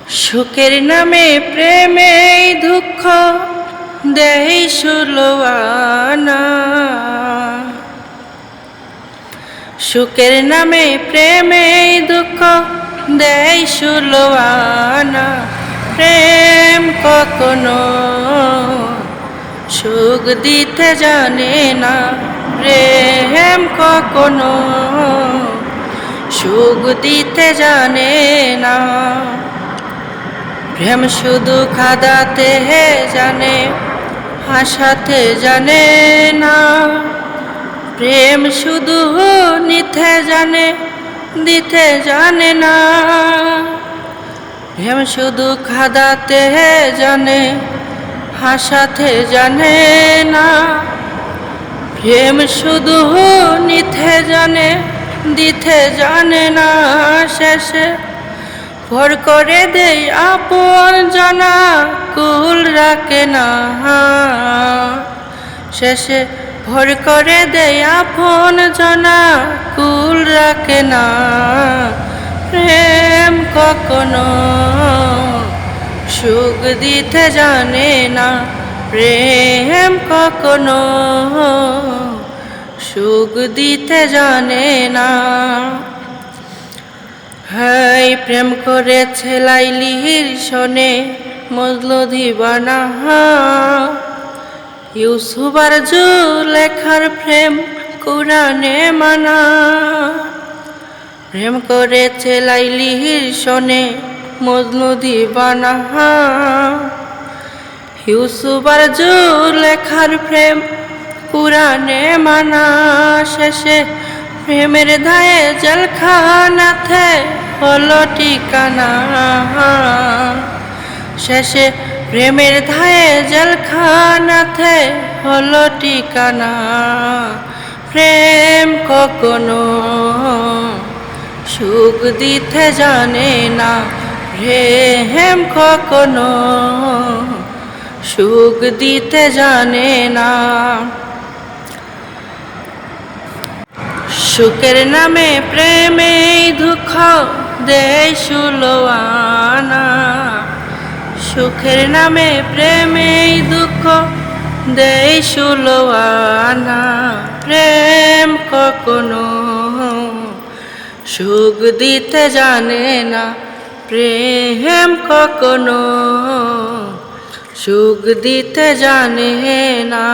সুখের নামে প্রেমে দুঃখ দেই সুলোয়ানা। সুখের নামে প্রেমে দুঃখ দেই সুলোয়ানা। প্রেম কখনো সুখ দিতে জানে না, প্রেম কখনো সুখ দিতে জানে না। প্রেম শুধু খাদাতে জানে, হাসাতে জানে না। প্রেম শুধু নিতে জানে, দিতে জানে না। প্রেম শুধু খাদাতে জানে, হাসাতে জানে না। প্রেম শুধু নিতে জানে, দিতে জানে না। শেষে ভর করে দেই আপন জনা, কুল রাখে না। শেষে ভর করে দেই আপন জনা, কুল রাখে না। প্রেম কখনো সুখ দিতে জানে না, প্রেম কখনো সুখ দিতে জানে না। হাই প্রেম করেছে লাইলির শোনে মজনু দিবানা। ইউসুফ আর জুলেখার প্রেম কুরআনে মানা। প্রেম করেছে লাইলির শোনে মজনু দিবানা। ইউসুফ আর জুলেখার প্রেম কুরআনে মানা। শেষে প্রেমের দায়ে জেলখানাতে হলো ঠিকানা। শেষে প্রেমের দায়ে জেলখানাতে হলো ঠিকানা। প্রেম কখনো সুখ দিতে জানে না, প্রেম কখনো সুখ দিতে জানে না। সুখের নামে প্রেমে দুঃখ দেই সুলোয়ানা। সুখের নামে প্রেমে দুঃখ দেই সুলোয়ানা। প্রেম কখনো সুখ দিতে জানে না, প্রেম কখনো সুখ দিতে জানে না।